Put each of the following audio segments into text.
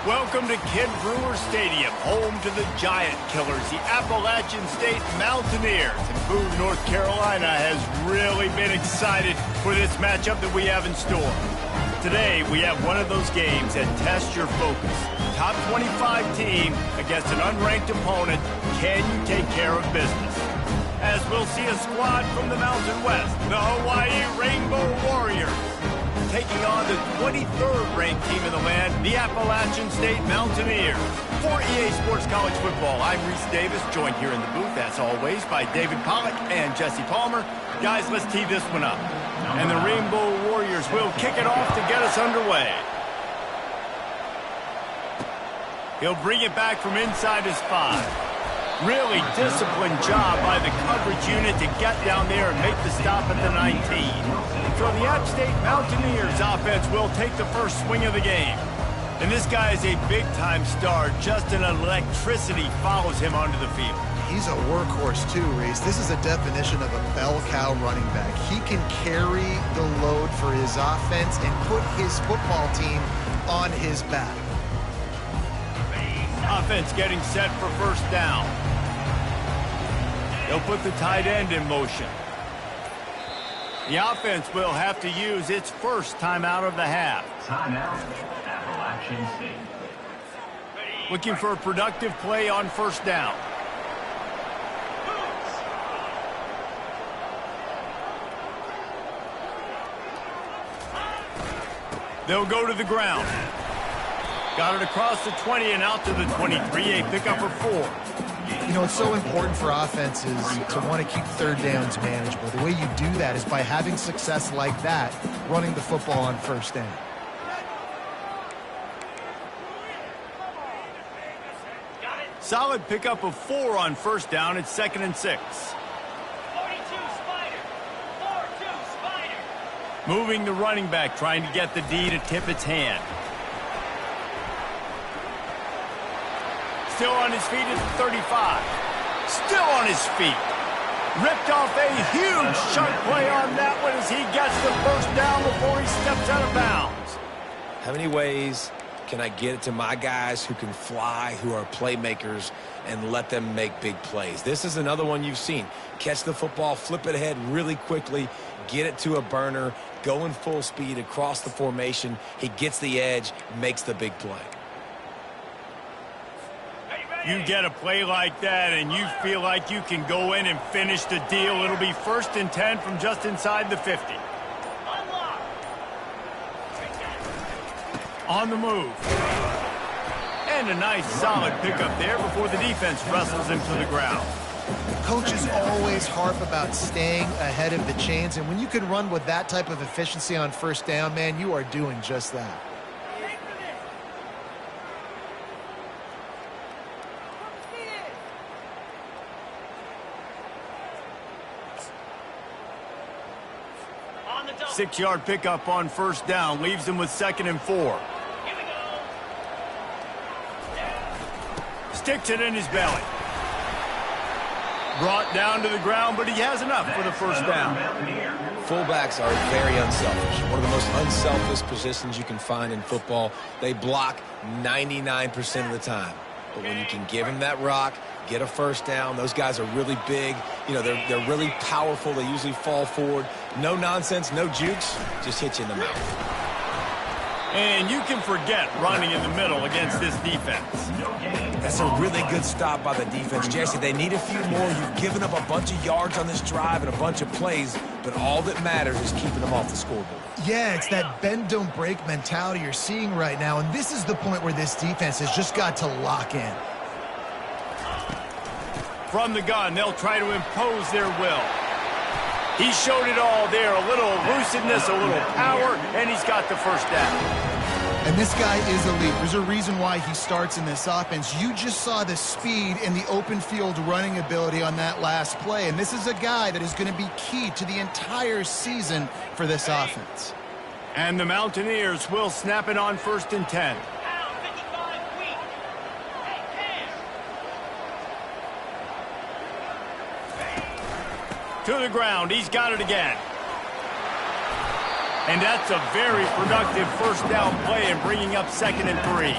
Welcome to Kid Brewer Stadium, home to the Giant Killers, the Appalachian State Mountaineers. And Boone, North Carolina has really been excited for this matchup that we have in store. Today, we have one of those games that tests your focus. Top 25 team against an unranked opponent. Can you take care of business? As we'll see a squad from the Mountain West, the Hawaii Rainbow Warriors, taking on the 23rd ranked team in the land, the Appalachian State Mountaineers. For EA Sports College Football, I'm Reese Davis, joined here in the booth, as always, by David Pollack and Jesse Palmer. Guys, let's tee this one up. And the Rainbow Warriors will kick it off to get us underway. He'll bring it back from inside his 5. Really disciplined job by the coverage unit to get down there and make the stop at the 19. So the App State Mountaineers offense will take the first swing of the game. And this guy is a big-time star. Just an electricity follows him onto the field. He's a workhorse too, Reese. This is a definition of a bell cow running back. He can carry the load for his offense and put his football team on his back. Offense getting set for first down. They'll put the tight end in motion. The offense will have to use its first timeout of the half. Timeout, Appalachian State. Looking for a productive play on first down. They'll go to the ground. Got it across the 20 and out to the 23, a pickup of 4. You know, it's so important for offenses to want to keep third downs manageable. The way you do that is by having success like that, running the football on first down. Solid pickup of 4 on first down. It's 2nd and 6. 42 Spider. 4-2 Spider. Moving the running back, trying to get the D to tip its hand. Still on his feet at the 35. Still on his feet. Ripped off a huge chunk play on that one as he gets the first down before he steps out of bounds. How many ways can I get it to my guys who can fly, who are playmakers, and let them make big plays? This is another one you've seen. Catch the football, flip it ahead really quickly, get it to a burner, go in full speed across the formation. He gets the edge, makes the big play. You get a play like that and you feel like you can go in and finish the deal. It'll be 1st and 10 from just inside the 50. On the move. And a nice solid pickup there before the defense wrestles him to the ground. Coaches always harp about staying ahead of the chains, and when you can run with that type of efficiency on first down, man, you are doing just that. Six-yard pickup on first down. Leaves him with 2nd and 4. Here we go. Sticks it in his belly. Brought down to the ground, but he has enough for the first down. Fullbacks are very unselfish. One of the most unselfish positions you can find in football. They block 99% of the time. But when you can give them that rock, get a first down, those guys are really big. You know, they're really powerful. They usually fall forward. No nonsense, no jukes, just hit you in the mouth. And you can forget running in the middle against this defense. That's a really good stop by the defense. Jesse, they need a few more. You've given up a bunch of yards on this drive and a bunch of plays, but all that matters is keeping them off the scoreboard. Yeah, it's that bend, don't break mentality you're seeing right now, and this is the point where this defense has just got to lock in. From the gun, they'll try to impose their will. He showed it all there, a little elusiveness, a little power, and he's got the first down. And this guy is elite. There's a reason why he starts in this offense. You just saw the speed and the open field running ability on that last play, and this is a guy that is going to be key to the entire season for this offense. And the Mountaineers will snap it on 1st and 10. To the ground. He's got it again. And that's a very productive first down play and bringing up 2nd and 3.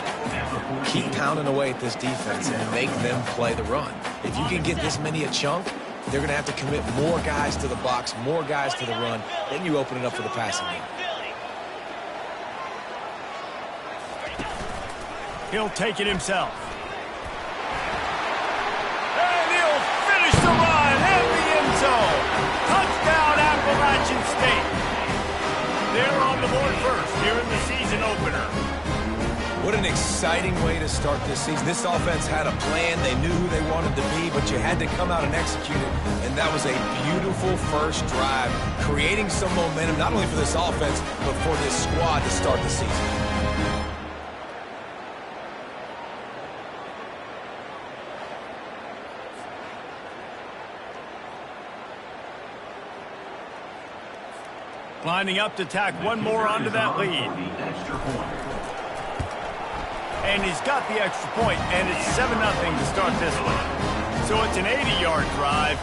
Keep pounding away at this defense and make them play the run. If you can get this many a chunk, they're going to have to commit more guys to the box, more guys to the run. Then you open it up for the passing game. He'll take it himself. And he'll finish the run in the end zone. Touchdown, Appalachian State. They're on the board first here in the season opener. What an exciting way to start this season. This offense had a plan. They knew who they wanted to be, but you had to come out and execute it. And that was a beautiful first drive, creating some momentum, not only for this offense, but for this squad to start the season. Lining up to tack one more onto that lead. And he's got the extra point, and it's 7-0 to start this one. So it's an 80-yard drive,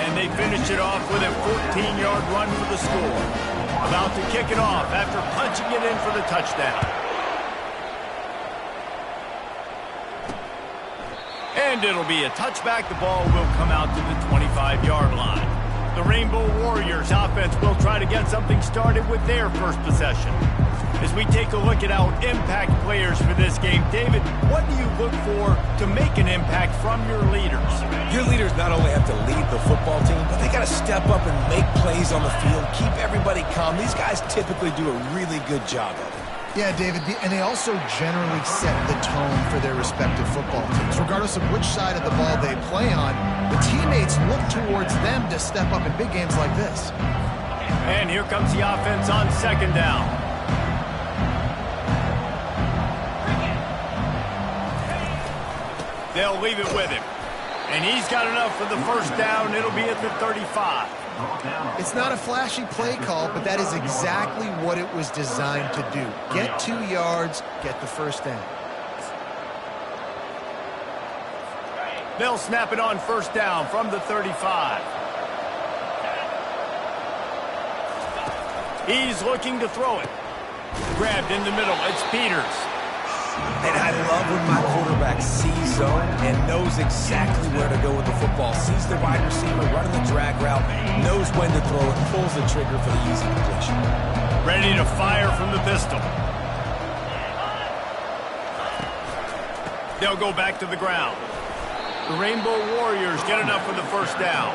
and they finish it off with a 14-yard run for the score. About to kick it off after punching it in for the touchdown. And it'll be a touchback. The ball will come out to the 25-yard line. The Rainbow Warriors offense will try to get something started with their first possession. As we take a look at our impact players for this game, David, what do you look for to make an impact from your leaders? Your leaders not only have to lead the football team, but they got to step up and make plays on the field, keep everybody calm. These guys typically do a really good job of it. Yeah, David, and they also generally set the tone for their respective football teams. Regardless of which side of the ball they play on, the teammates look towards them to step up in big games like this. And here comes the offense on 2nd down. They'll leave it with him. And he's got enough for the first down. It'll be at the 35. It's not a flashy play call, but that is exactly what it was designed to do. Get 2 yards, get the first down. They'll snap it on first down from the 35. He's looking to throw it. Grabbed in the middle. It's Peters. And I love when my quarterback sees zone and knows exactly where to go with the football. Sees the wide receiver running the drag route, knows when to throw it, pulls the trigger for the easy completion. Ready to fire from the pistol. They'll go back to the ground. The Rainbow Warriors get enough for the first down.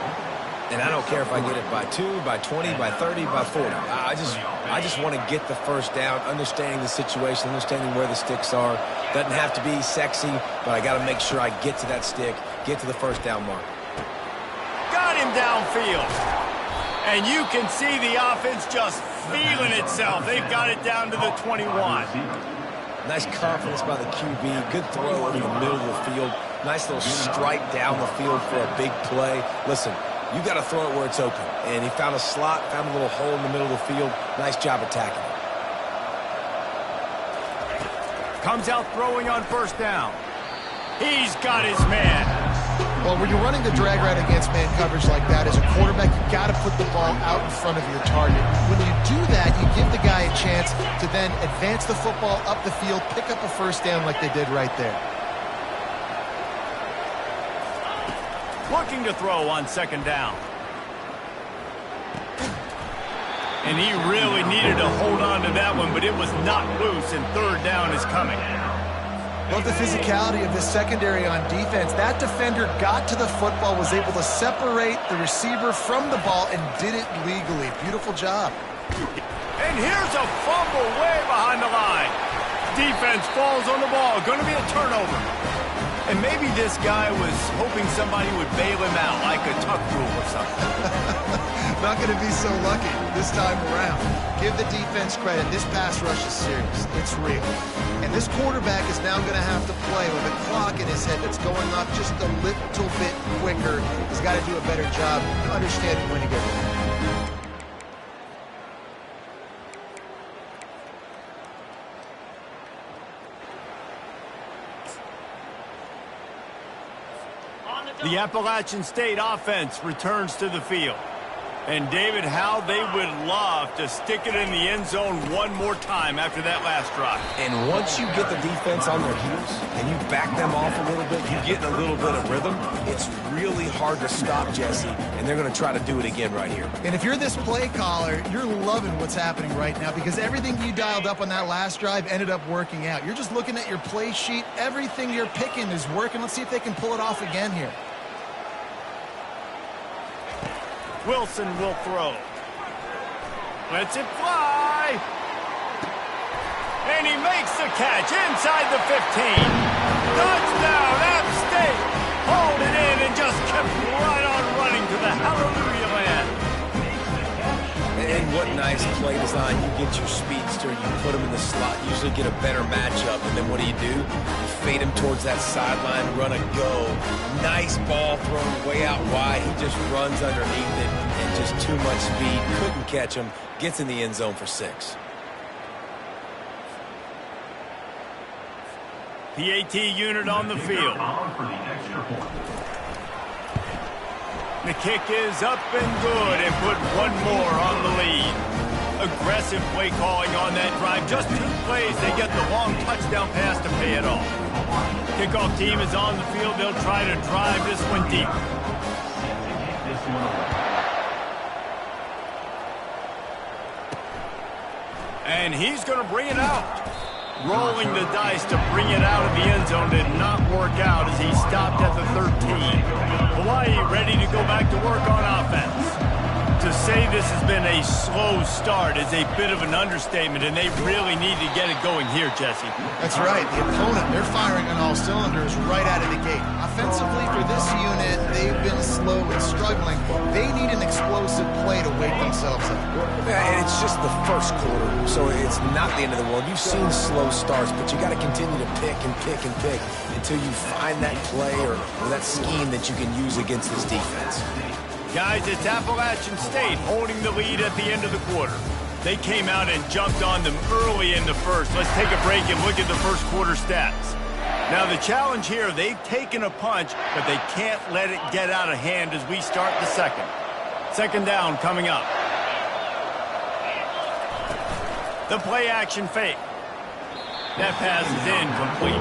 And I don't care if I get it by 2, by 20, by 30, by 40. I just want to get the first down, understanding the situation, understanding where the sticks are. Doesn't have to be sexy, but I got to make sure I get to that stick, get to the first down mark. Got him downfield. And you can see the offense just feeling itself. They've got it down to the 21. Nice confidence by the QB. Good throw over the middle of the field. Nice little strike down the field for a big play. Listen, you got to throw it where it's open. And he found a slot, found a little hole in the middle of the field. Nice job attacking it. Comes out throwing on first down. He's got his man. Well, when you're running the drag route against man coverage like that, as a quarterback, you got to put the ball out in front of your target. When you do that, you give the guy a chance to then advance the football up the field, pick up a first down like they did right there. Looking to throw on 2nd down. And he really needed to hold on to that one, but it was not loose, and 3rd down is coming. Love the physicality of the secondary on defense. That defender got to the football, was able to separate the receiver from the ball, and did it legally. Beautiful job. And here's a fumble way behind the line. Defense falls on the ball. Going to be a turnover. And maybe this guy was hoping somebody would bail him out, like a tuck rule or something. Not going to be so lucky this time around. Give the defense credit. This pass rush is serious. It's real. And this quarterback is now going to have to play with a clock in his head that's going off just a little bit quicker. He's got to do a better job understanding when to get it. The Appalachian State offense returns to the field. And, David, how they would love to stick it in the end zone one more time after that last drive. And once you get the defense on their heels and you back them off a little bit, you get in a little bit of rhythm, it's really hard to stop, Jesse, and they're going to try to do it again right here. And if you're this play caller, you're loving what's happening right now because everything you dialed up on that last drive ended up working out. You're just looking at your play sheet. Everything you're picking is working. Let's see if they can pull it off again here. Wilson will throw. Lets it fly. And he makes the catch inside the 15. Touchdown, App State. Hauled it in and just kept right on running to the hallelujah land. And what nice play design. You get your speedster, you put him in the slot, usually get a better matchup, and then what do? You fade him towards that sideline, run a go. Nice ball thrown way out wide. He just runs underneath it and just too much speed. Couldn't catch him. Gets in the end zone for 6. PAT unit on the field. The kick is up and good and put one more on the lead. Aggressive play calling on that drive. Just 2 plays, they get the long touchdown pass to pay it off. Kickoff team is on the field. They'll try to drive this one deep. And he's going to bring it out. Rolling the dice to bring it out of the end zone did not work out as he stopped at the 13. Hawaii ready to go back to work on offense. To say this has been a slow start is a bit of an understatement, and they really need to get it going here, Jesse. That's right. The opponent, they're firing on all cylinders right out of the gate. Offensively, for this unit, they've been slow and struggling. They need an explosive play to wake themselves up. Yeah, and it's just the first quarter, so it's not the end of the world. You've seen slow starts, but you got to continue to pick and pick and pick until you find that play or that scheme that you can use against this defense. Guys, it's Appalachian State holding the lead at the end of the quarter. They came out and jumped on them early in the first. Let's take a break and look at the first quarter stats. Now, the challenge here, they've taken a punch, but they can't let it get out of hand as we start the second. Second down coming up. The play action fake. That pass is incomplete.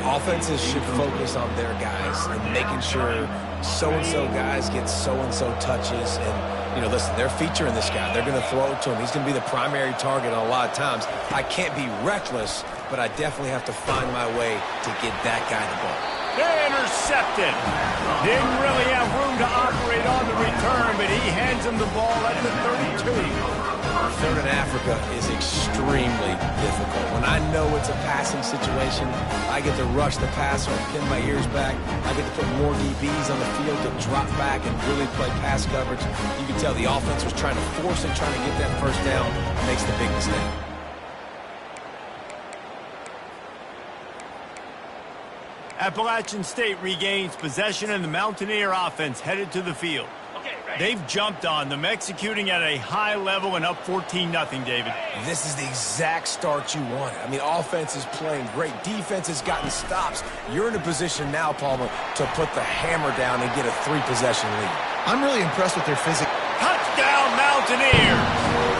Offenses should focus on their guys and making sure so-and-so guys get so-and-so touches. And, listen, they're featuring this guy. They're going to throw it to him. He's going to be the primary target a lot of times. I can't be reckless, but I definitely have to find my way to get that guy the ball. Intercepted. Didn't really have room to operate on the return, but he hands him the ball at the 32. Third in Africa is extremely difficult. When I know it's a passing situation, I get to rush the passer and pin my ears back. I get to put more DBs on the field to drop back and really play pass coverage. You can tell the offense was trying to force it, trying to get that first down, makes the big mistake. Appalachian State regains possession and the Mountaineer offense headed to the field. They've jumped on them, executing at a high level and up 14-0, David. This is the exact start you wanted. I mean, offense is playing great. Defense has gotten stops. You're in a position now, Palmer, to put the hammer down and get a 3-possession lead. I'm really impressed with their physical. Touchdown, Mountaineers!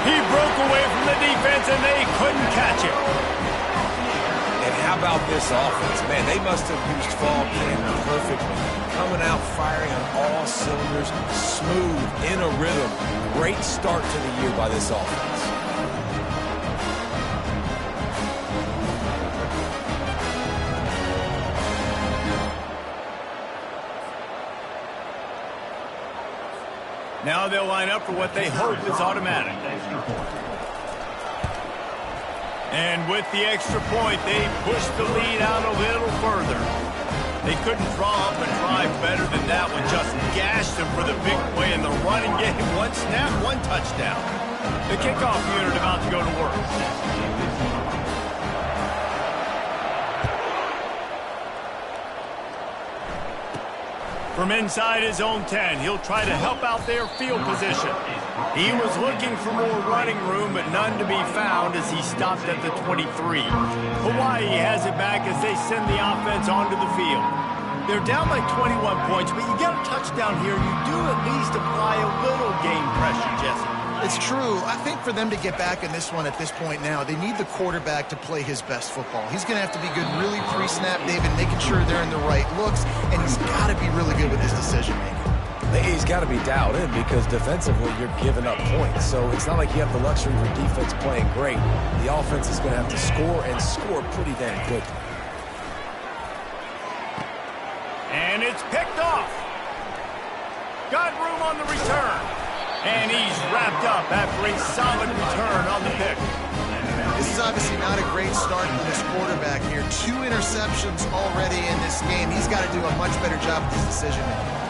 He broke away from the defense, and they couldn't catch him. And how about this offense? Man, they must have used fall camp perfectly. Coming out firing on all cylinders, smooth, in a rhythm. Great start to the year by this offense. Now they'll line up for what they hope is automatic. And with the extra point, they push the lead out a little further. They couldn't draw up a drive better than that one. Just gashed them for the big play in the running game. One snap, one touchdown. The kickoff unit about to go to work. From inside his own 10, he'll try to help out their field position. He was looking for more running room, but none to be found as he stopped at the 23. Hawaii has it back as they send the offense onto the field. They're down by 21 points, but you get a touchdown here, and you do at least apply a little game pressure, Jesse. It's true. I think for them to get back in this one at this point now, they need the quarterback to play his best football. He's going to have to be good really pre-snap, David, making sure they're in the right looks, and he's got to be really good with his decision-making. He's got to be dialed in because defensively you're giving up points. So it's not like you have the luxury of your defense playing great. The offense is going to have to score and score pretty damn quickly. And it's picked off. Got room on the return. And he's wrapped up after a solid return on the pick. This is obviously not a great start for this quarterback here. 2 interceptions already in this game. He's got to do a much better job with his decision-making.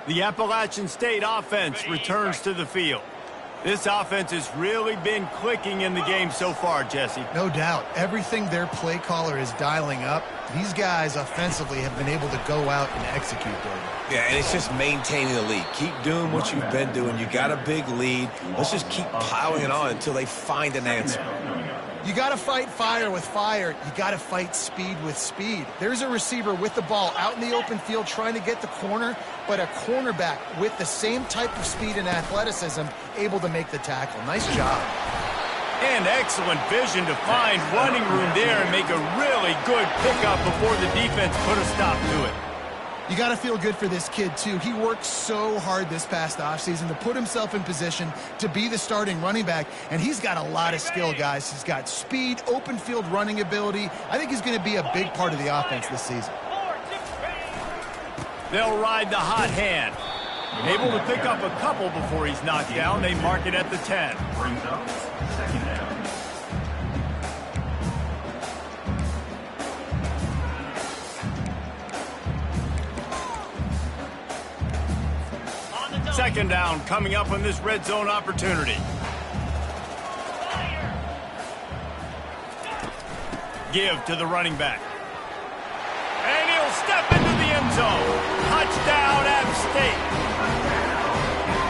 The Appalachian State offense returns to the field. This offense has really been clicking in the game so far, Jesse. No doubt. Everything their play caller is dialing up, these guys offensively have been able to go out and execute, David. Yeah, and it's just maintaining the lead. Keep doing what you've been doing. You got a big lead. Let's just keep piling it on until they find an answer. You got to fight fire with fire. You got to fight speed with speed. There's a receiver with the ball out in the open field trying to get the corner, but a cornerback with the same type of speed and athleticism able to make the tackle. Nice job. And excellent vision to find running room there and make a really good pickup before the defense put a stop to it. You got to feel good for this kid, too. He worked so hard this past offseason to put himself in position to be the starting running back, and he's got a lot of skill, guys. He's got speed, open field running ability. I think he's going to be a big part of the offense this season. They'll ride the hot hand. Able to pick up a couple before he's knocked down. They mark it at the 10. Brings up 2nd down. Second down coming up on this red zone opportunity. Give to the running back. And he'll step into the end zone. Touchdown, App State.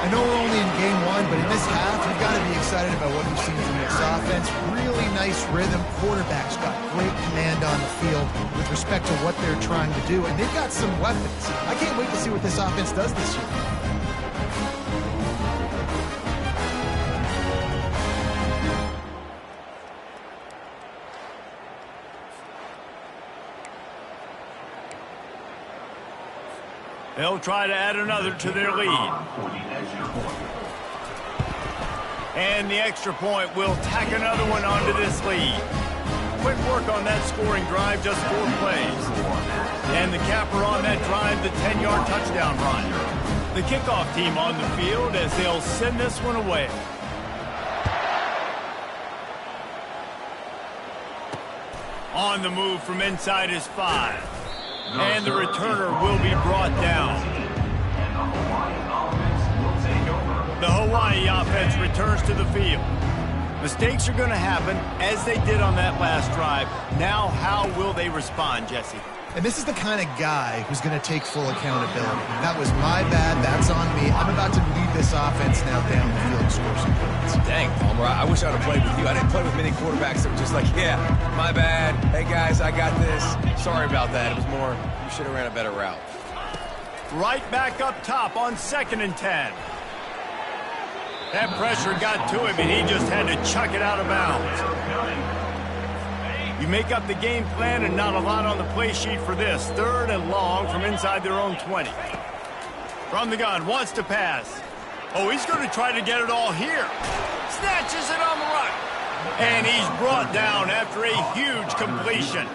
I know we're only in game 1, but in this half, you've got to be excited about what you've seen from this offense. Really nice rhythm. Quarterback's got great command on the field with respect to what they're trying to do, and they've got some weapons. I can't wait to see what this offense does this year. They'll try to add another to their lead. And the extra point will tack another one onto this lead. Quick work on that scoring drive, just 4 plays. And the capper on that drive, the 10-yard touchdown run. The kickoff team on the field as they'll send this one away. On the move from inside his 5. And the returner will be brought down. The Hawaii offense returns to the field. Mistakes are going to happen, as they did on that last drive. Now, how will they respond, Jesse? And this is the kind of guy who's going to take full accountability. That was my bad. That's on me. I'm about to lead this offense now down the field and score some points. Dang, Palmer, I wish I would have played with you. I didn't play with many quarterbacks that were just like, yeah, my bad. Hey, guys, I got this. Sorry about that. It was more, you should have ran a better route. Right back up top on 2nd and 10. That pressure got to him, and he just had to chuck it out of bounds. You make up the game plan and not a lot on the play sheet for this. 3rd and long from inside their own 20. From the gun, wants to pass. Oh, he's going to try to get it all here. Snatches it on the run. And he's brought down after a huge completion.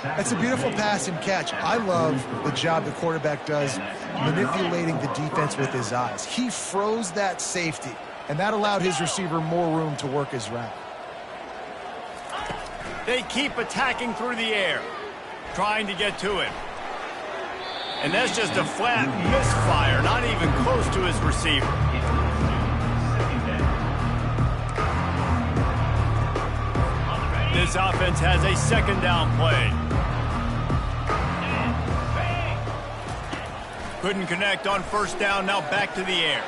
That's a beautiful pass and catch. I love the job the quarterback does manipulating the defense with his eyes. He froze that safety, and that allowed his receiver more room to work his route. They keep attacking through the air, trying to get to him. And that's just a flat misfire, not even close to his receiver. this offense has a second down play. Couldn't connect on first down, now back to the air.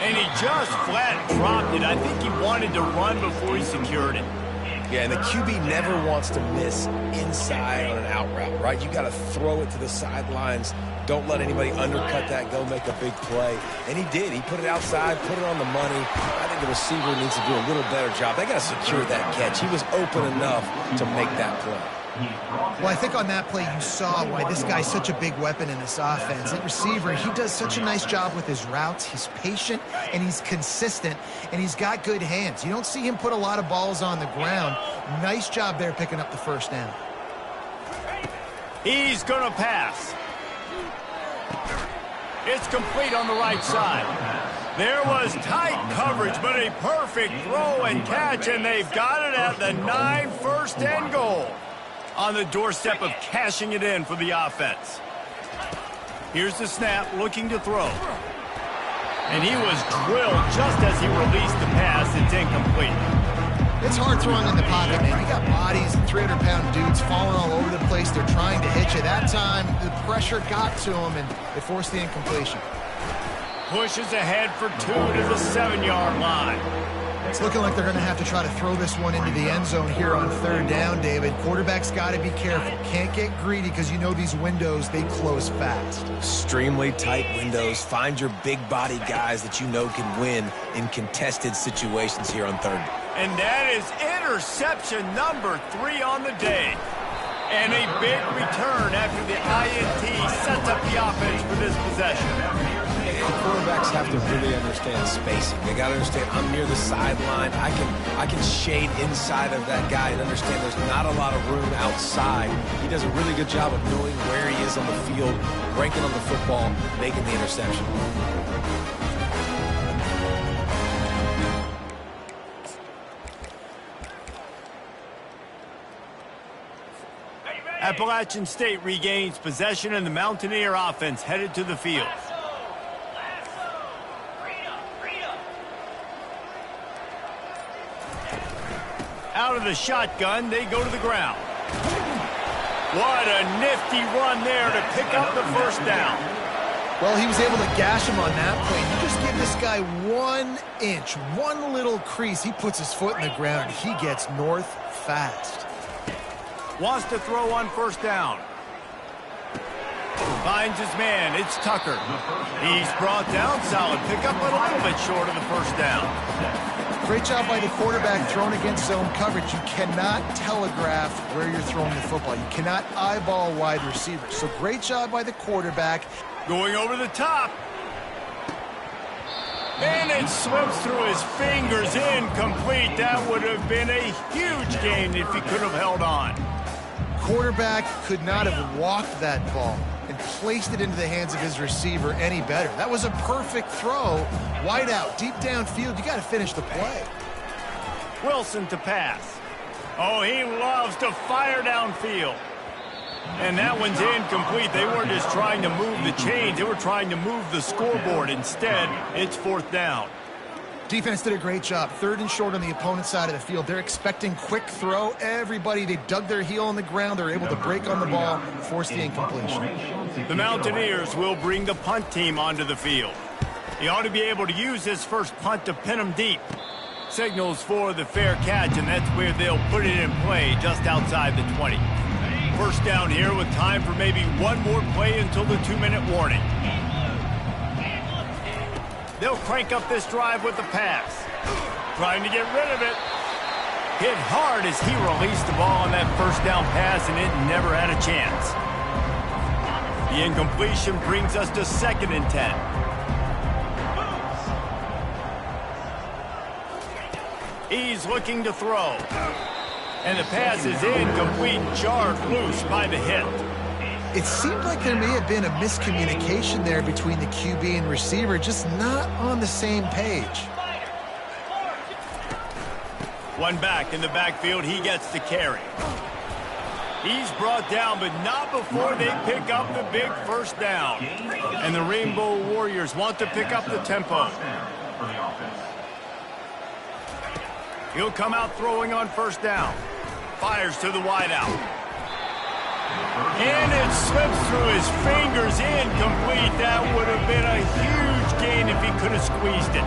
And he just flat dropped it. I think he wanted to run before he secured it. Yeah, and the QB never wants to miss inside on an out route, right? You got to throw it to the sidelines. Don't let anybody undercut that, go make a big play. And he did. He put it outside, put it on the money. I think the receiver needs to do a little better job. They got to secure that catch. He was open enough to make that play. Well, I think on that play you saw why this guy's such a big weapon in this offense. At receiver, he does such a nice job with his routes. He's patient, and he's consistent, and he's got good hands. You don't see him put a lot of balls on the ground. Nice job there picking up the first down. He's going to pass. It's complete on the right side. There was tight coverage, but a perfect throw and catch, and they've got it at the 9, first and goal. On the doorstep of cashing it in for the offense. Here's the snap, looking to throw. And he was drilled just as he released the pass. It's incomplete. It's hard throwing in the pocket, man. You got bodies and 300-pound dudes falling all over the place. They're trying to hit you. That time, the pressure got to him, and it forced the incompletion. Pushes ahead for 2 to the 7-yard line. It's looking like they're going to have to try to throw this one into the end zone here on third down, David. Quarterback's got to be careful. Can't get greedy because you know these windows, they close fast. Extremely tight windows. Find your big body guys that you know can win in contested situations here on third. And that is interception number 3 on the day. And a big return after the INT sets up the offense for this possession. Quarterbacks have to really understand spacing. They got to understand I'm near the sideline. I can shade inside of that guy and understand there's not a lot of room outside. He does a really good job of knowing where he is on the field, ranking on the football, making the interception. Appalachian State regains possession, and the Mountaineer offense headed to the field. Out of the shotgun, they go to the ground. What a nifty run there to pick up the first down. Well, he was able to gash him on that play. You just give this guy 1 inch, one little crease. He puts his foot in the ground. He gets north fast. Wants to throw on first down. Finds his man. It's Tucker. He's brought down. Solid pickup, but a little bit short of the first down. Great job by the quarterback thrown against zone coverage. You cannot telegraph where you're throwing the football. You cannot eyeball wide receivers. So great job by the quarterback. Going over the top. And it slips through his fingers. Incomplete. That would have been a huge gain if he could have held on. Quarterback could not have walked that ball and placed it into the hands of his receiver any better. That was a perfect throw. Wide out, deep downfield. You got to finish the play. Wilson to pass. Oh, he loves to fire downfield. And that one's incomplete. They weren't just trying to move the chains. They were trying to move the scoreboard. Instead, it's fourth down. Defense did a great job. 3rd and short on the opponent's side of the field. They're expecting quick throw. Everybody, they dug their heel on the ground. They're able to break on the ball, force the incompletion. The Mountaineers will bring the punt team onto the field. He ought to be able to use his first punt to pin him deep. Signals for the fair catch, and that's where they'll put it in play just outside the 20. First down here with time for maybe one more play until the 2-minute warning. They'll crank up this drive with the pass. Trying to get rid of it. Hit hard as he released the ball on that first down pass, and it never had a chance. The incompletion brings us to 2nd and 10. He's looking to throw. And the pass is incomplete, jarred loose by the hit. It seemed like there may have been a miscommunication there between the QB and receiver, just not on the same page. One back in the backfield, he gets the carry. He's brought down, but not before they pick up the big first down. And the Rainbow Warriors want to pick up the tempo. He'll come out throwing on first down. Fires to the wideout. And it slips through his fingers, incomplete. That would have been a huge gain if he could have squeezed it.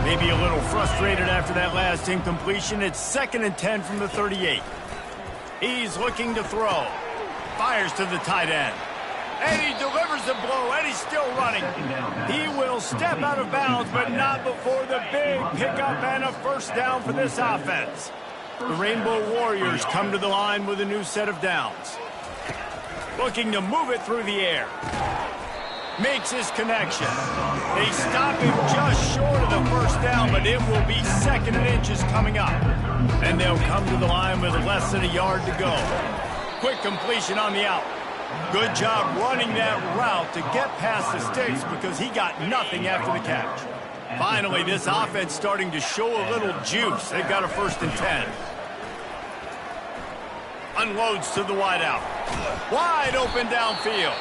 Maybe a little frustrated after that last incompletion. It's 2nd and 10 from the 38. He's looking to throw. Fires to the tight end. And he delivers the blow, and he's still running. He will step out of bounds, but not before the big pickup and a first down for this offense. The Rainbow Warriors come to the line with a new set of downs. Looking to move it through the air. Makes his connection. They stop him just short of the first down, but it will be 2nd and inches coming up. And they'll come to the line with less than a yard to go. Quick completion on the out. Good job running that route to get past the sticks because he got nothing after the catch. Finally, this offense starting to show a little juice. They've got a 1st and 10. Unloads to the wideout. Wide open downfield.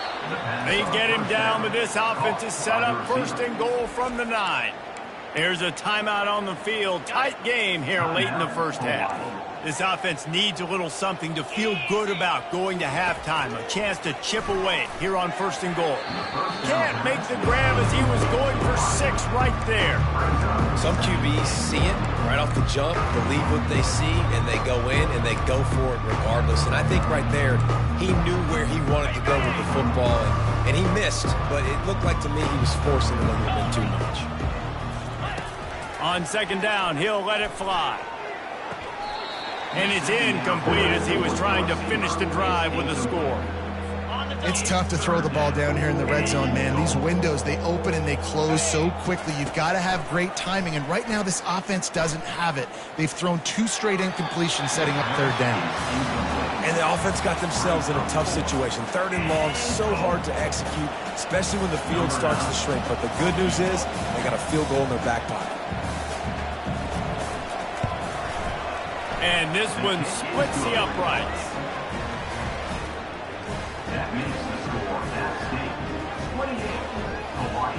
They get him down, but this offense is set up 1st and goal from the 9. There's a timeout on the field. Tight game here late in the first half. This offense needs a little something to feel good about going to halftime. A chance to chip away here on 1st and goal. Can't make the grab as he was going for 6 right there. Some QBs see it right off the jump, believe what they see, and they go in and they go for it regardless. And I think right there, he knew where he wanted to go with the football, and he missed. But it looked like to me he was forcing it a little bit too much. On 2nd down, he'll let it fly. And it's incomplete as he was trying to finish the drive with a score. It's tough to throw the ball down here in the red zone, man. These windows, they open and they close so quickly. You've got to have great timing, and right now this offense doesn't have it. They've thrown 2 straight incompletions setting up 3rd down. And the offense got themselves in a tough situation. 3rd and long, so hard to execute, especially when the field starts to shrink. But the good news is they got a field goal in their back pocket. And this one splits the uprights. That makes the score at stake 28, Hawaii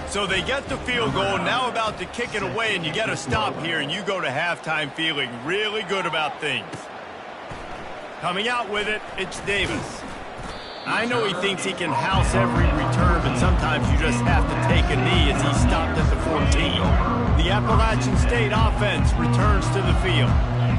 3. So they get the field goal, now about to kick it away, and you get a stop here, and you go to halftime feeling really good about things. Coming out with it, it's Davis. I know he thinks he can house every return, but sometimes you just have to take a knee as he stopped at the 14. The Appalachian State offense returns to the field.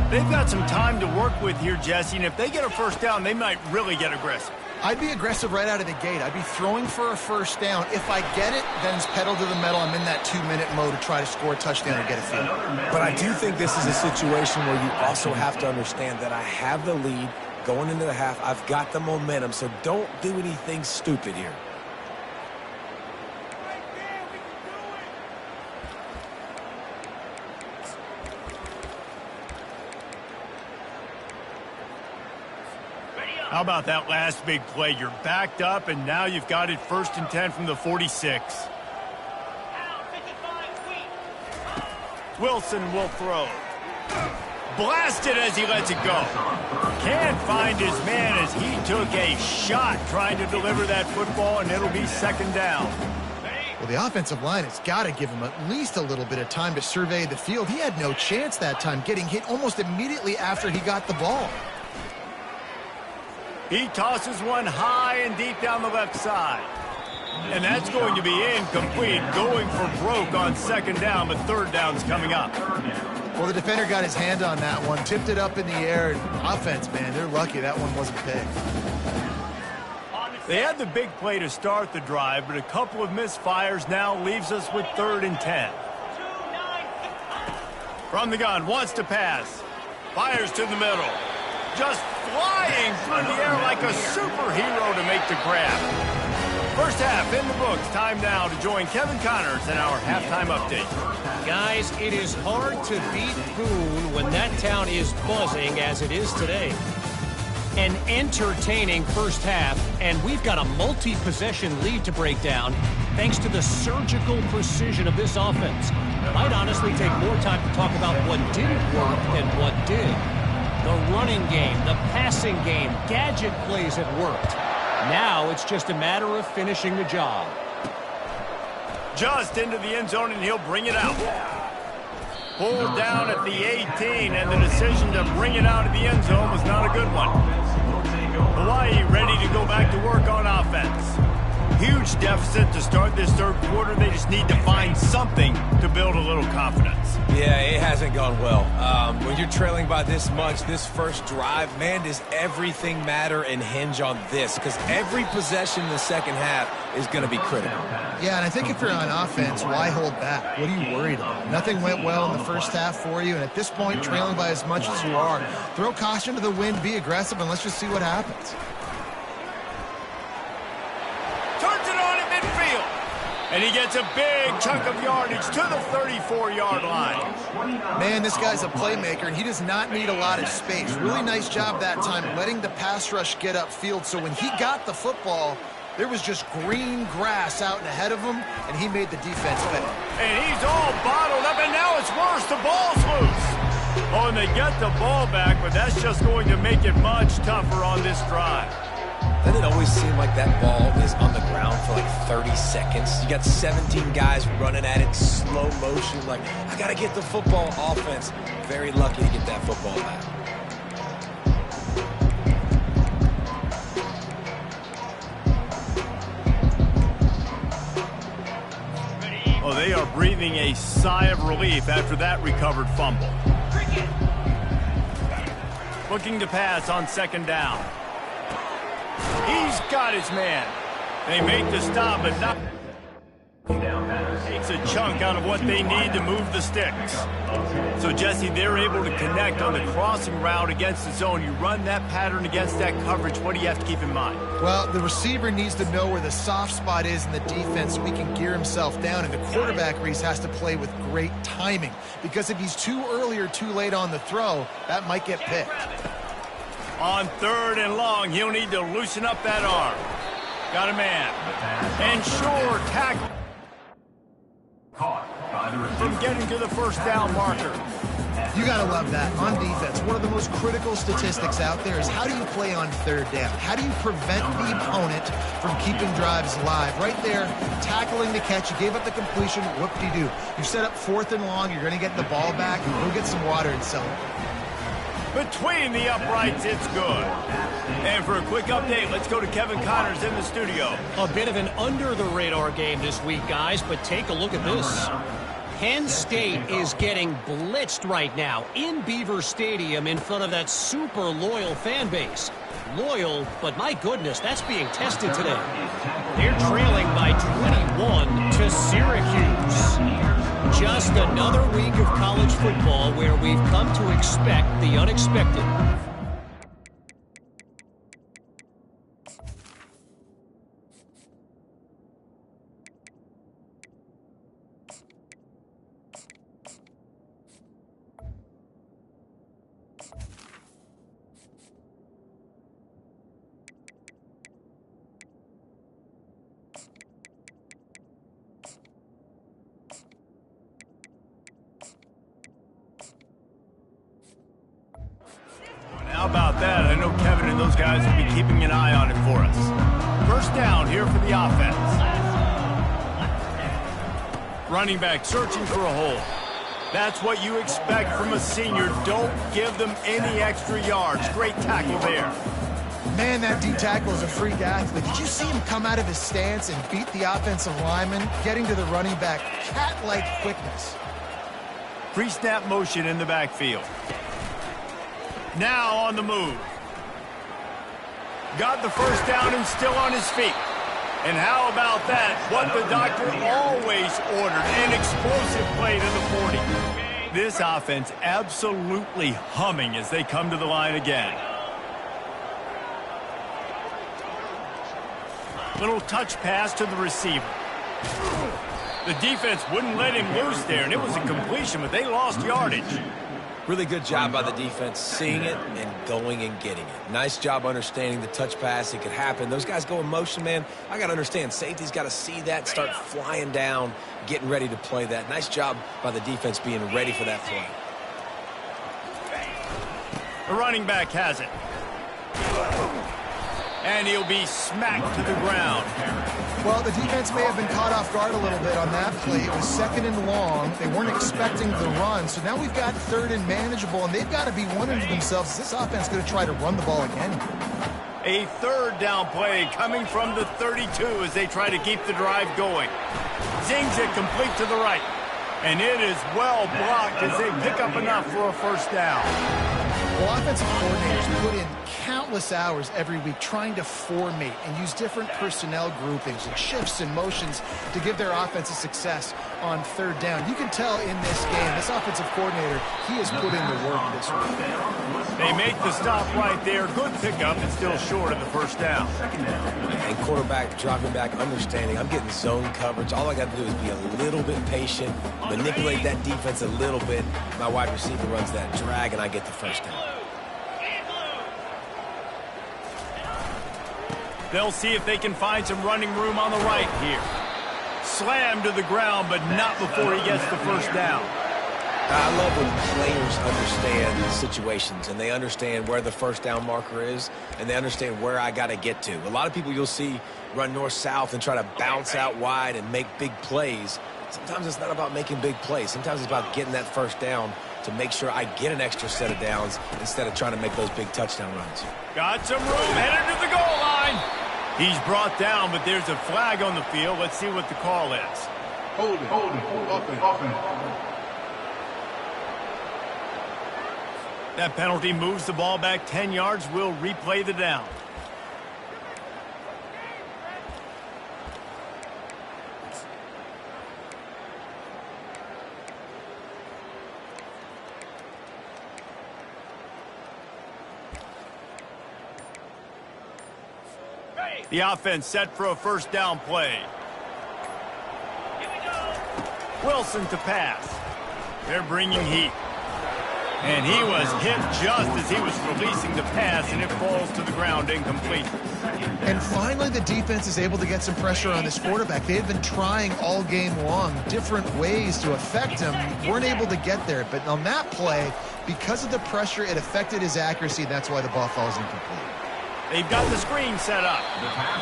They've got some time to work with here, Jesse, and if they get a first down, they might really get aggressive. I'd be aggressive right out of the gate. I'd be throwing for a first down. If I get it, then it's pedal to the metal. I'm in that 2-minute mode to try to score a touchdown or get a field. But I do think this is a situation where you also have to understand that I have the lead going into the half. I've got the momentum, so don't do anything stupid here. How about that last big play? You're backed up, and now you've got it 1st and 10 from the 46. Wilson will throw. Blasted as he lets it go. Can't find his man as he took a shot trying to deliver that football, and it'll be 2nd down. Well, the offensive line has got to give him at least a little bit of time to survey the field. He had no chance that time, getting hit almost immediately after he got the ball. He tosses one high and deep down the left side. And that's going to be incomplete, going for broke on 2nd down, but 3rd down's coming up. Well, the defender got his hand on that one, tipped it up in the air. Offense, man, they're lucky that one wasn't picked. They had the big play to start the drive, but a couple of misfires now leaves us with 3rd and 10. From the gun, wants to pass. Fires to the middle. Just flying through the air like a superhero to make the grab. First half in the books. Time now to join Kevin Connors in our halftime update. Guys, it is hard to beat Boone when that town is buzzing as it is today. An entertaining first half, and we've got a multi-possession lead to break down thanks to the surgical precision of this offense. It might honestly take more time to talk about what didn't work than what did. The running game, the passing game, gadget plays have worked. Now it's just a matter of finishing the job. Just into the end zone, and he'll bring it out. Pulled down at the 18, and the decision to bring it out of the end zone was not a good one. Hawaii ready to go back to work on offense. Huge deficit to start this third quarter. They just need to find something to build a little confidence. Yeah, it hasn't gone well. When you're trailing by this much, this first drive, man, does everything matter and hinge on this? Because every possession in the second half is going to be critical. Yeah, and I think if you're on offense, why hold back? What are you worried about? Nothing went well in the first half for you, and at this point, trailing by as much as you are, throw caution to the wind, be aggressive, and let's just see what happens. And he gets a big chunk of yardage to the 34-yard line. Man, this guy's a playmaker, and he does not need a lot of space. Really nice job that time letting the pass rush get upfield, so when he got the football, there was just green grass out ahead of him, and he made the defense pay. And he's all bottled up, and now it's worse. The ball's loose. Oh, and they get the ball back, but that's just going to make it much tougher on this drive. Doesn't it always seem like that ball is on the ground for like 30 seconds? You got 17 guys running at it, slow motion, like, I got to get the football. Offense, very lucky to get that football back. Oh, they are breathing a sigh of relief after that recovered fumble. Looking to pass on second down. He's got his man. They make the stop, but not takes a chunk out of what they need to move the sticks. So, Jesse, they're able to connect on the crossing route against the zone. You run that pattern against that coverage. What do you have to keep in mind? Well, the receiver needs to know where the soft spot is in the defense so he can gear himself down, and the quarterback, Reese, has to play with great timing, because if he's too early or too late on the throw, that might get picked. On third and long, he'll need to loosen up that arm. Got a man. And sure, tackle from getting to the first down marker. You got to love that. On defense, one of the most critical statistics out there is how do you play on third down? How do you prevent the opponent from keeping drives alive? Right there, tackling the catch. You gave up the completion. Whoop-de-doo. You set up fourth and long. You're going to get the ball back. Go get some water and celebrate. Between the uprights, it's good. And for a quick update, let's go to Kevin Connors in the studio. A bit of an under-the-radar game this week, guys, but take a look at this. Penn State is getting blitzed right now in Beaver Stadium in front of that super loyal fan base. Loyal, but my goodness, that's being tested today. They're trailing by 21 to Syracuse. Just another week of college football where we've come to expect the unexpected. How about that? I know Kevin and those guys will be keeping an eye on it for us. First down here for the offense. Running back searching for a hole. That's what you expect from a senior. Don't give them any extra yards. Great tackle there. Man, that D-tackle is a freak athlete. Did you see him come out of his stance and beat the offensive lineman, getting to the running back? Cat-like quickness. Pre-snap motion in the backfield. Now on the move. Got the first down and still on his feet. And how about that? What the doctor always ordered. An explosive play to the 40. This offense absolutely humming as they come to the line again. Little touch pass to the receiver. The defense wouldn't let him loose there, and it was a completion, but they lost yardage. Really good job by the defense seeing it and going and getting it. Nice job understanding the touch pass. It could happen. Those guys go in motion, man. I got to understand. Safety's got to see that, start flying down, getting ready to play that. Nice job by the defense being ready for that play. The running back has it. And he'll be smacked to the ground. Well, the defense may have been caught off guard a little bit on that play. It was 2nd and long. They weren't expecting the run. So now we've got 3rd and manageable, and they've got to be wondering to themselves, is this offense going to try to run the ball again? A 3rd down play coming from the 32 as they try to keep the drive going. Zings it complete to the right. And it is well blocked as they pick up enough for a 1st down. Well, offensive coordinators put in countless hours every week trying to formate and use different personnel groupings and shifts and motions to give their offense a success on 3rd down. You can tell in this game, this offensive coordinator, he has put in the work this week. They make the stop right there. Good pickup and still short of the 1st down. And quarterback dropping back, understanding I'm getting zone coverage. All I got to do is be a little bit patient, manipulate that defense a little bit. My wide receiver runs that drag, and I get the 1st down. They'll see if they can find some running room on the right here. Slammed to the ground, but not before he gets the 1st down. I love when players understand the situations, and they understand where the 1st down marker is, and they understand where I got to get to. A lot of people you'll see run north-south and try to bounce out wide and make big plays. Sometimes it's not about making big plays. Sometimes it's about getting that 1st down to make sure I get an extra set of downs instead of trying to make those big touchdown runs. Got some room, headed to the goal line. He's brought down, but there's a flag on the field. Let's see what the call is. Hold it. Offense. That penalty moves the ball back 10 yards. We'll replay the down. The offense set for a 1st down play. Here we go. Wilson to pass. They're bringing heat. And he was hit just as he was releasing the pass, and it falls to the ground incomplete. And finally, the defense is able to get some pressure on this quarterback. They had been trying all game long different ways to affect him. Weren't able to get there. But on that play, because of the pressure, it affected his accuracy. That's why the ball falls incomplete. They've got the screen set up.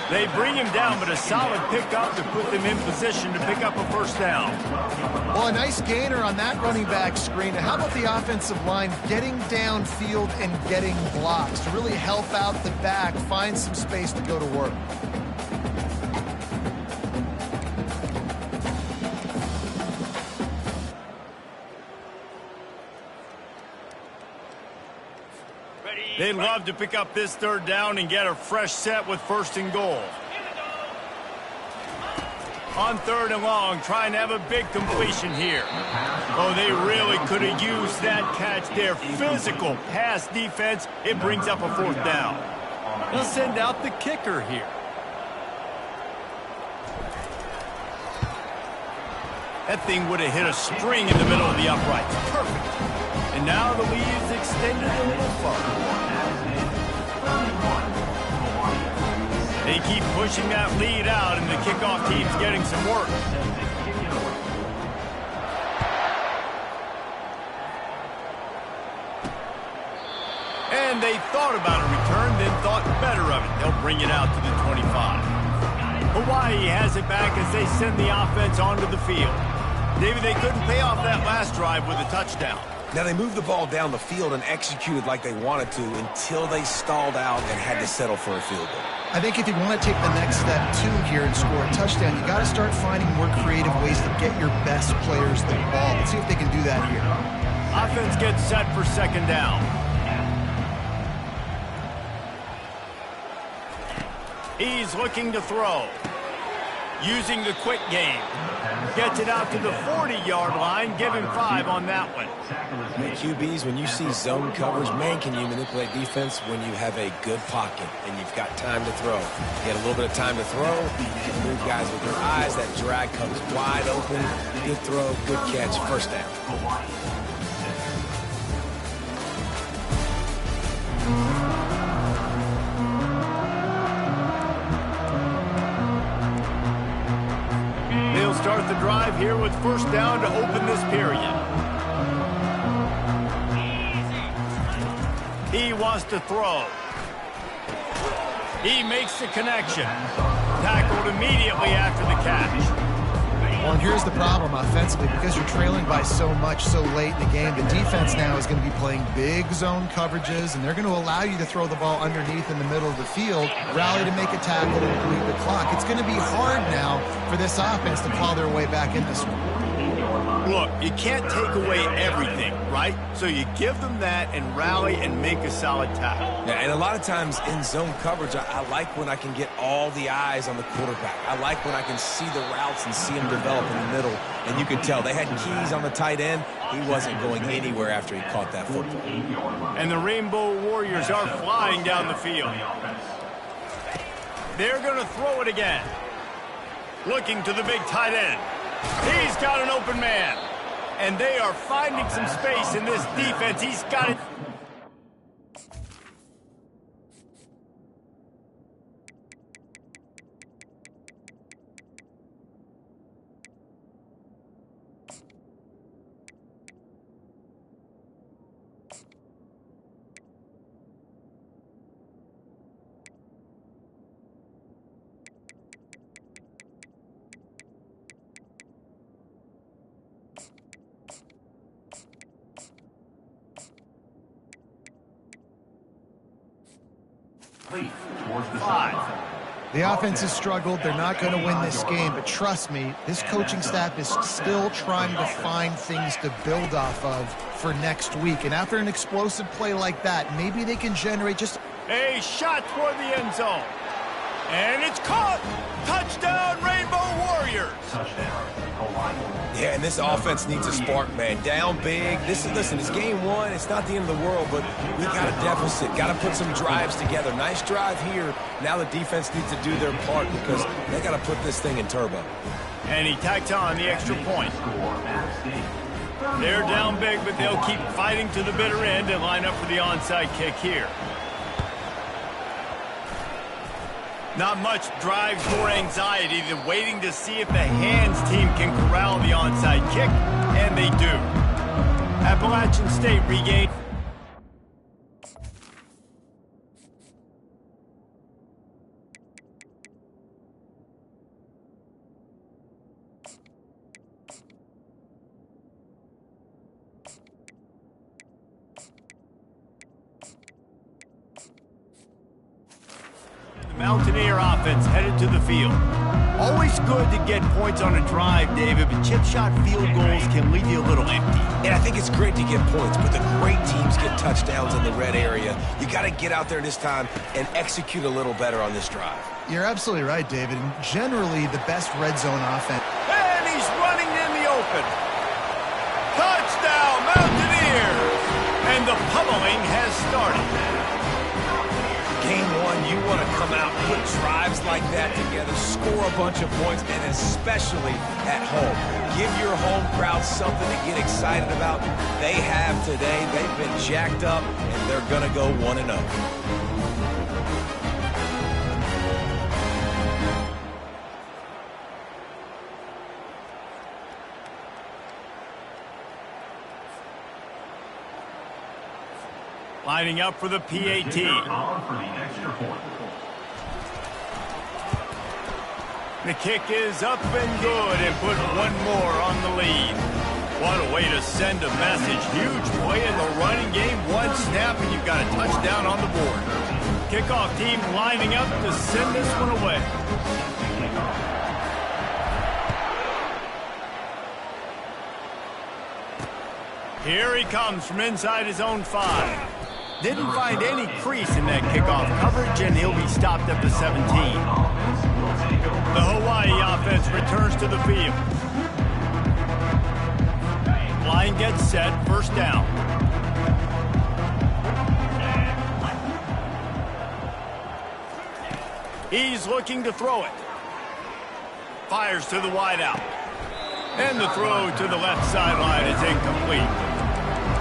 They bring him down, but a solid pickup to put them in position to pick up a 1st down. Well, a nice gainer on that running back screen. How about the offensive line getting downfield and getting blocks to really help out the back, find some space to go to work? They'd love to pick up this 3rd down and get a fresh set with 1st and goal. On 3rd and long, trying to have a big completion here. Oh, they really could have used that catch there. Physical pass defense. It brings up a 4th down. They'll send out the kicker here. That thing would have hit a string in the middle of the uprights. Perfect. And now the lead is extended a little farther. They keep pushing that lead out, and the kickoff team's getting some work. And they thought about a return, then thought better of it. They'll bring it out to the 25. Hawaii has it back as they send the offense onto the field. Maybe they couldn't pay off that last drive with a touchdown. Now, they moved the ball down the field and executed like they wanted to until they stalled out and had to settle for a field goal. I think if you want to take the next step, too, here and score a touchdown, you got to start finding more creative ways to get your best players the ball. Let's see if they can do that here. Offense gets set for 2nd down. He's looking to throw. Using the quick game. Gets it out to the 40-yard line. Give him 5 on that one. QBs, when you see zone coverage, man, can you manipulate defense when you have a good pocket and you've got time to throw. You get a little bit of time to throw. You can move guys with your eyes. That drag comes wide open. Good throw, good catch, 1st down. They'll start the drive here with 1st down to open this period. He wants to throw. He makes the connection. tackled immediately after the catch. Well, and here's the problem offensively. Because you're trailing by so much so late in the game, the defense now is going to be playing big zone coverages, and they're going to allow you to throw the ball underneath in the middle of the field, rally to make a tackle, and bleed the clock. It's going to be hard now for this offense to claw their way back in this one. Look, you can't take away everything, right? So you give them that and rally and make a solid tackle. Yeah, and a lot of times in zone coverage, I like when I can get all the eyes on the quarterback. I like when I can see the routes and see them develop in the middle. And you can tell they had keys on the tight end. He wasn't going anywhere after he caught that football. And the Rainbow Warriors are flying down the field. They're going to throw it again. Looking to the big tight end. He's got an open man. And they are finding some space in this defense. He's got it. Towards the 5. The offense has struggled. They're not going to win this game, but trust me, this coaching staff is still trying to find things to build off of for next week. And after an explosive play like that, maybe they can generate just a shot toward the end zone. And it's caught. Touchdown, Rainbow Warriors. touchdown, Hawaii. Yeah, and this offense needs a spark, man. Down big. Listen, it's game one. It's not the end of the world, but we got a deficit. Got to put some drives together. Nice drive here. Now the defense needs to do their part because they got to put this thing in turbo. And he tacked on the extra point. They're down big, but they'll keep fighting to the bitter end and line up for the onside kick here. Not much drives or anxiety than waiting to see if the hands team can corral the onside kick, and they do. Appalachian State regained. Mountaineer offense headed to the field. Always good to get points on a drive, David, but chip shot field goals can leave you a little empty. And I think it's great to get points, but the great teams get touchdowns in the red area. You got to get out there this time and execute a little better on this drive. You're absolutely right, David. And generally, the best red zone offense. And he's running in the open. Touchdown, Mountaineers! And the pummeling has started. Game one, you want to come out, put drives like that together, score a bunch of points, and especially at home. Give your home crowd something to get excited about. They have today. They've been jacked up, and they're going to go 1-0. Lining up for the PAT. The kick is up and good and put one more on the lead. What a way to send a message. Huge play in the running game. One snap and you've got a touchdown on the board. Kickoff team lining up to send this one away. Here he comes from inside his own 5. Didn't find any crease in that kickoff coverage, and he'll be stopped at the 17. The Hawaii offense returns to the field. Line gets set, first down. He's looking to throw it. Fires to the wideout. And the throw to the left sideline is incomplete.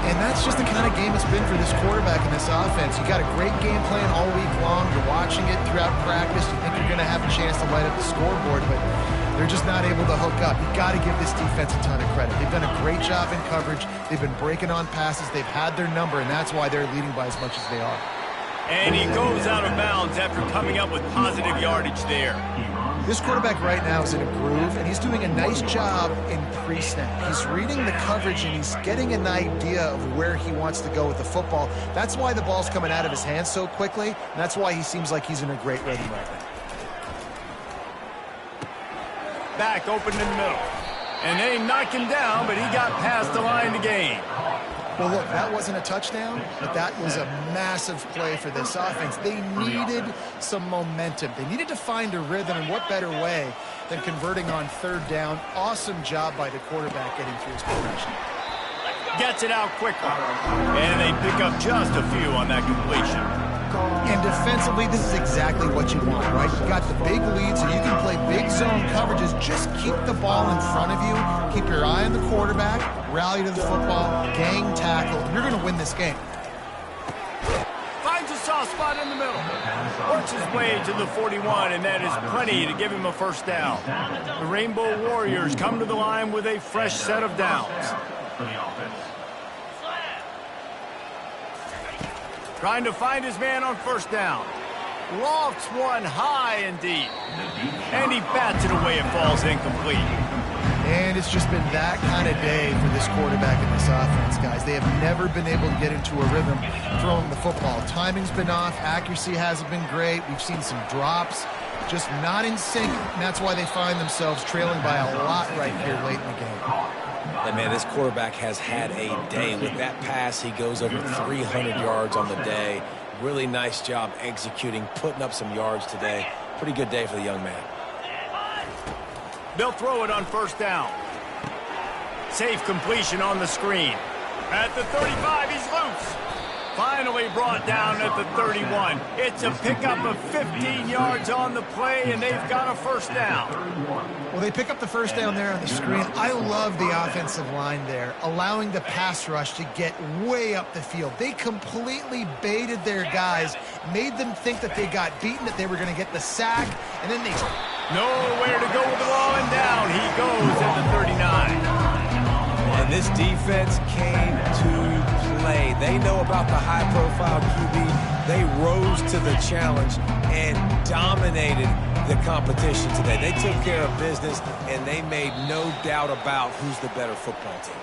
And that's just the kind of game it's been for this quarterback in this offense. You got a great game plan all week long. You're watching it throughout practice. You think you're going to have a chance to light up the scoreboard, but they're just not able to hook up. You got to give this defense a ton of credit. They've done a great job in coverage. They've been breaking on passes. They've had their number, and that's why they're leading by as much as they are. And he goes out of bounds after coming up with positive yardage there. This quarterback right now is in a groove, and he's doing a nice job in pre-snap. He's reading the coverage, and he's getting an idea of where he wants to go with the football. That's why the ball's coming out of his hands so quickly, and that's why he seems like he's in a great rhythm right now. Back open in the middle. And they knock him down, but he got past the line to gain. Well, look, that wasn't a touchdown, but that was a massive play for this offense. They needed some momentum. They needed to find a rhythm, and what better way than converting on third down. Awesome job by the quarterback getting through his progression. Gets it out quickly. And they pick up just a few on that completion. And defensively, this is exactly what you want, right? You've got the big lead, so you can play big zone coverages. Just keep the ball in front of you. Keep your eye on the quarterback. Rally to the football. Gang tackle. You're going to win this game. Finds a soft spot in the middle. Works his way to the 41, and that is plenty to give him a first down. The Rainbow Warriors come to the line with a fresh set of downs. Trying to find his man on first down. Lofts one high and deep. And he bats it away and falls incomplete. And it's just been that kind of day for this quarterback and this offense, guys. They have never been able to get into a rhythm throwing the football. Timing's been off. Accuracy hasn't been great. We've seen some drops. Just not in sync. And that's why they find themselves trailing by a lot right here late in the game. And man, this quarterback has had a day. With that pass, he goes over 300 yards on the day. Really nice job executing, putting up some yards today. Pretty good day for the young man. They'll throw it on first down. Safe completion on the screen. At the 35, he's loose. Finally brought down at the 31. It's a pickup of 15 yards on the play, and they've got a first down. Well, they pick up the first down there on the screen. I love the offensive line there, allowing the pass rush to get way up the field. They completely baited their guys, made them think that they got beaten, that they were going to get the sack, and then they... Nowhere to go with the ball, and down he goes at the 39. And this defense came to play. They know about the high-profile QB. They rose to the challenge and dominated the competition today. They took care of business, and they made no doubt about who's the better football team.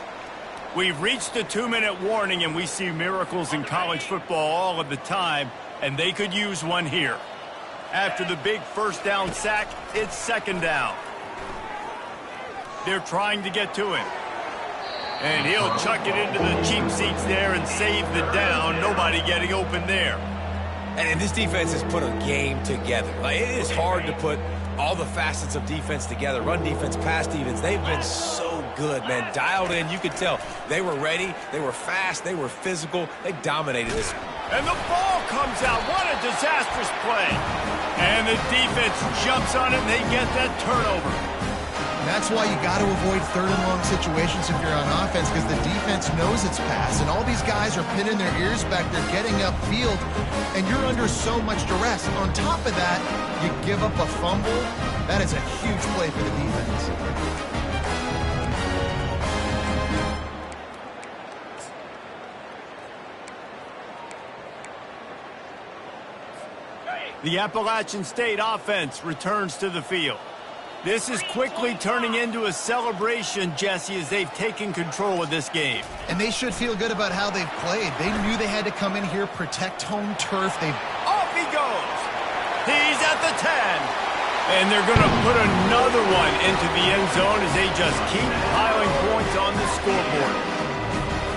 We've reached a 2-minute warning, and we see miracles in college football all of the time, and they could use one here. After the big first down sack, it's second down. They're trying to get to him. And he'll chuck it into the cheap seats there and save the down. Nobody getting open there. And this defense has put a game together. Like, it is hard to put all the facets of defense together. Run defense, pass defense. They've been so good, man. Dialed in. You could tell they were ready. They were fast. They were physical. They dominated this. And the ball comes out. What a disastrous play. And the defense jumps on it, and they get that turnover. And that's why you got to avoid third and long situations if you're on offense, because the defense knows it's pass, and all these guys are pinning their ears back. They're getting upfield, and you're under so much duress. On top of that, you give up a fumble. That is a huge play for the defense. The Appalachian State offense returns to the field. This is quickly turning into a celebration, Jesse, as they've taken control of this game. And they should feel good about how they've played. They knew they had to come in here, protect home turf. Off he goes. He's at the 10. And they're going to put another one into the end zone as they just keep piling points on the scoreboard.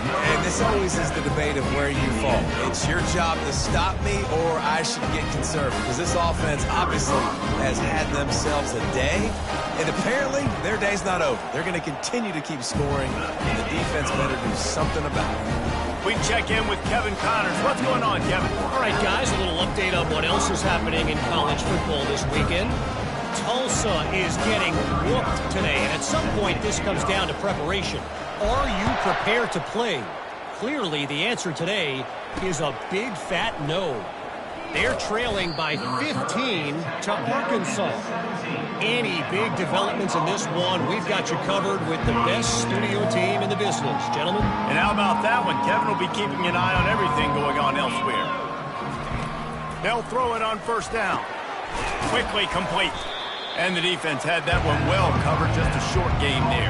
And this always is the debate of where you fall. It's your job to stop me, or I should get conservative. Because this offense obviously has had themselves a day, and apparently their day's not over. They're going to continue to keep scoring, and the defense better do something about it. We check in with Kevin Connors. What's going on, Kevin? All right, guys, a little update on what else is happening in college football this weekend. Tulsa is getting whooped today, and at some point this comes down to preparation. Are you prepared to play? Clearly, the answer today is a big fat no. They're trailing by 15 to Arkansas. Any big developments in this one, we've got you covered with the best studio team in the business, gentlemen. And how about that one? Kevin will be keeping an eye on everything going on elsewhere. They'll throw it on first down. Quickly complete. And the defense had that one well covered, just a short game there.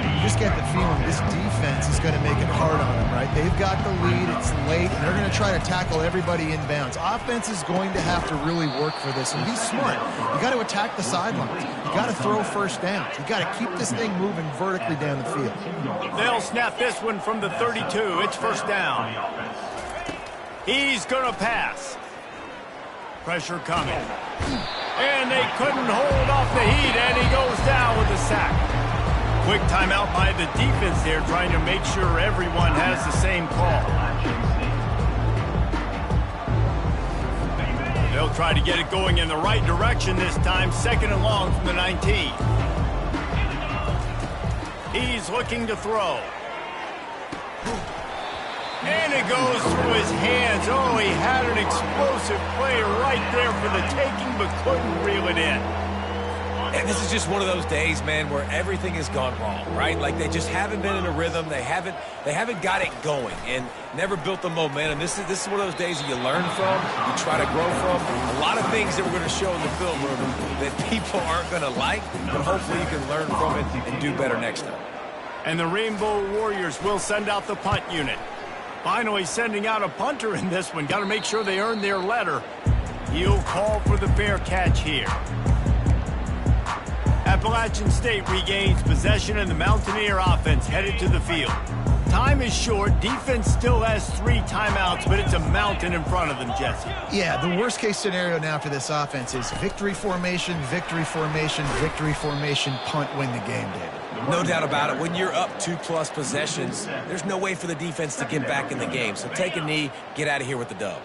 You just get the feeling this defense is going to make it hard on them, right? They've got the lead, it's late, and they're going to try to tackle everybody inbounds. Offense is going to have to really work for this and be smart. You got to attack the sidelines. You got to throw first downs. You got to keep this thing moving vertically down the field. They'll snap this one from the 32. It's first down. He's going to pass. Pressure coming. And they couldn't hold off the heat, and he goes down with a sack. Quick timeout by the defense there, trying to make sure everyone has the same call. They'll try to get it going in the right direction this time, second and long from the 19. He's looking to throw. And it goes through his hands. Oh, he had an explosive play right there for the taking, but couldn't reel it in. And this is just one of those days, man, where everything has gone wrong, right? Like they just haven't been in a rhythm. They haven't got it going and never built the momentum. This is one of those days that you learn from, you try to grow from. A lot of things that we're going to show in the film room that people aren't going to like, but hopefully you can learn from it and do better next time. And the Rainbow Warriors will send out the punt unit. Finally sending out a punter in this one. Got to make sure they earn their letter. He'll call for the fair catch here. Appalachian State regains possession, and the Mountaineer offense headed to the field. Time is short. Defense still has 3 timeouts, but it's a mountain in front of them, Jesse. Yeah, the worst-case scenario now for this offense is victory formation, punt, win the game, David. No doubt about it. When you're up 2+ possessions, there's no way for the defense to get back in the game. So take a knee, get out of here with the dub.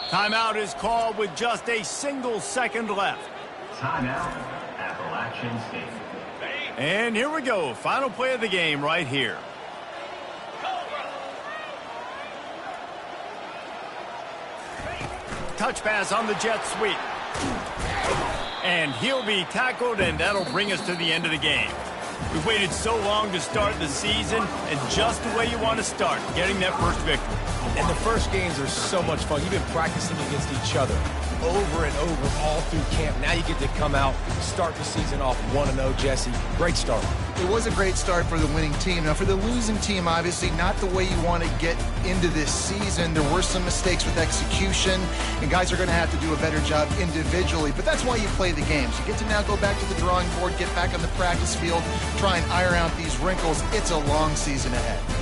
Timeout is called with just a single second left. Timeout, Appalachian State. And here we go. Final play of the game right here. Touch pass on the jet sweep. And he'll be tackled, and that'll bring us to the end of the game. We've waited so long to start the season, and just the way you want to start, getting that first victory. And the first games are so much fun. You've been practicing against each other over and over all through camp. Now you get to come out, start the season off 1-0, Jesse. Great start. It was a great start for the winning team. Now, for the losing team, obviously not the way you want to get into this season. There were some mistakes with execution, and guys are going to have to do a better job individually. But that's why you play the games. You get to now go back to the drawing board, get back on the practice field, try and iron out these wrinkles. It's a long season ahead.